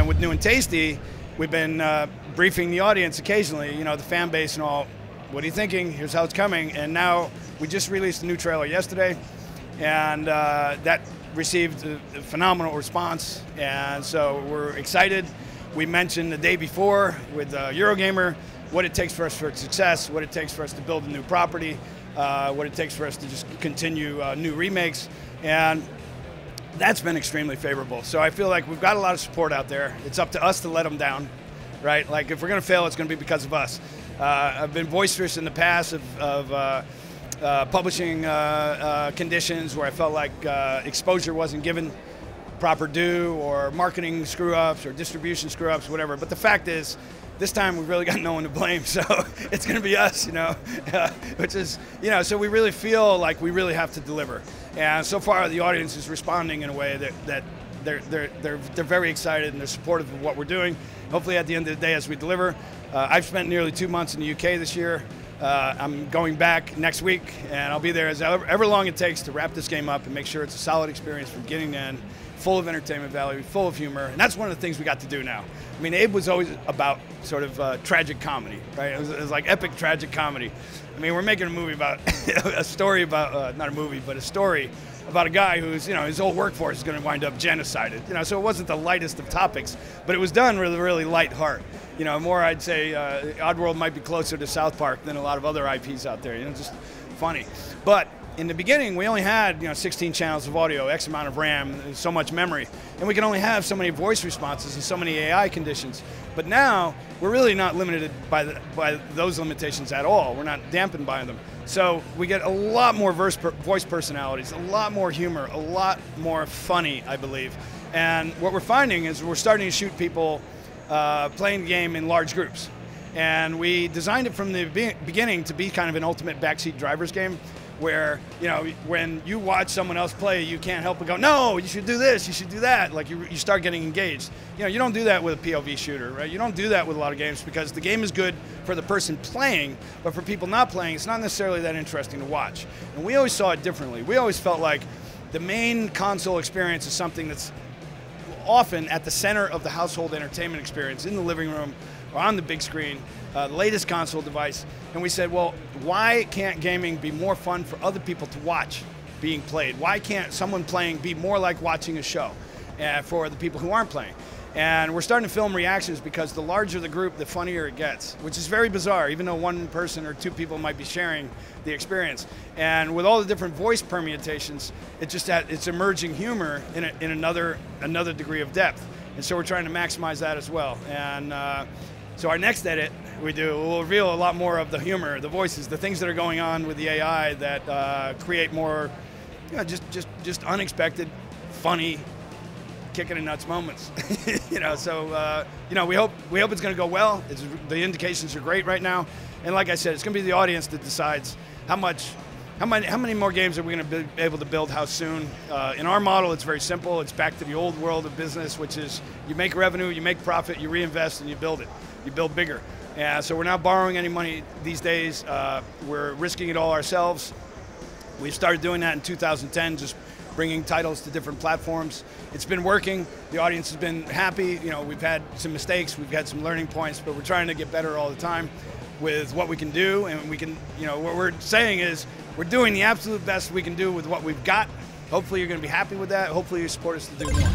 And with New and Tasty, we've been briefing the audience occasionally, you know, the fan base and all. What are you thinking? Here's how it's coming. And now we just released a new trailer yesterday, and that received a phenomenal response. And so we're excited. We mentioned the day before with Eurogamer what it takes for us for success, what it takes for us to build a new property, what it takes for us to just continue new remakes. And that's been extremely favorable. So I feel like we've got a lot of support out there. It's up to us to let them down, right? Like if we're going to fail, it's going to be because of us. I've been boisterous in the past of publishing conditions where I felt like exposure wasn't given proper due, or marketing screw-ups, or distribution screw-ups, whatever. But the fact is, this time we've really got no one to blame, so it's going to be us, you know, which is, you know, so we really feel like we really have to deliver. And so far, the audience is responding in a way that they're very excited and they're supportive of what we're doing. Hopefully, at the end of the day, as we deliver, I've spent nearly 2 months in the UK this year. I'm going back next week, and I'll be there as ever long it takes to wrap this game up and make sure it's a solid experience from beginning to end, full of entertainment value, full of humor, and that's one of the things we got to do now. I mean, Abe was always about sort of tragic comedy, right? It was like epic tragic comedy. I mean, we're making a movie about, a story about, not a movie, but a story about a guy who's, you know, his whole workforce is going to wind up genocided. You know, so it wasn't the lightest of topics, but it was done with a really light heart. You know, more I'd say Oddworld might be closer to South Park than a lot of other IPs out there, you know, just funny. But in the beginning, we only had, you know, 16 channels of audio, X amount of RAM, so much memory, and we can only have so many voice responses and so many AI conditions. But now, we're really not limited by those limitations at all. We're not dampened by them. So we get a lot more voice personalities, a lot more humor, a lot more funny, I believe. And what we're finding is we're starting to shoot people playing the game in large groups. And we designed it from the beginning to be kind of an ultimate backseat driver's game, where, you know, when you watch someone else play, you can't help but go, no, you should do this, you should do that. Like you start getting engaged. You know, you don't do that with a POV shooter, right? You don't do that with a lot of games because the game is good for the person playing, but for people not playing, it's not necessarily that interesting to watch. And we always saw it differently. We always felt like the main console experience is something that's often at the center of the household entertainment experience, in the living room or on the big screen, the latest console device. And we said, well, why can't gaming be more fun for other people to watch being played? Why can't someone playing be more like watching a show for the people who aren't playing? And we're starting to film reactions because the larger the group, the funnier it gets, which is very bizarre, even though one person or two people might be sharing the experience. And with all the different voice permutations, it's emerging humor in another degree of depth. And so we're trying to maximize that as well. And so our next edit we'll reveal a lot more of the humor, the voices, the things that are going on with the AI that create more, you know, just unexpected, funny, kick in the nuts moments. You know, so you know, we hope it's going to go well. The indications are great right now, and like I said, it's going to be the audience that decides how many more games are we going to be able to build, how soon. In our model, it's very simple. It's back to the old world of business, which is you make revenue, you make profit, you reinvest, and you build it. You build bigger. And so we're not borrowing any money these days. We're risking it all ourselves. We started doing that in 2010, just bringing titles to different platforms. It's been working. The audience has been happy. You know, we've had some mistakes, we've had some learning points, but we're trying to get better all the time with what we can do. And we can, you know, what we're saying is we're doing the absolute best we can do with what we've got. Hopefully you're going to be happy with that. Hopefully you support us to do more.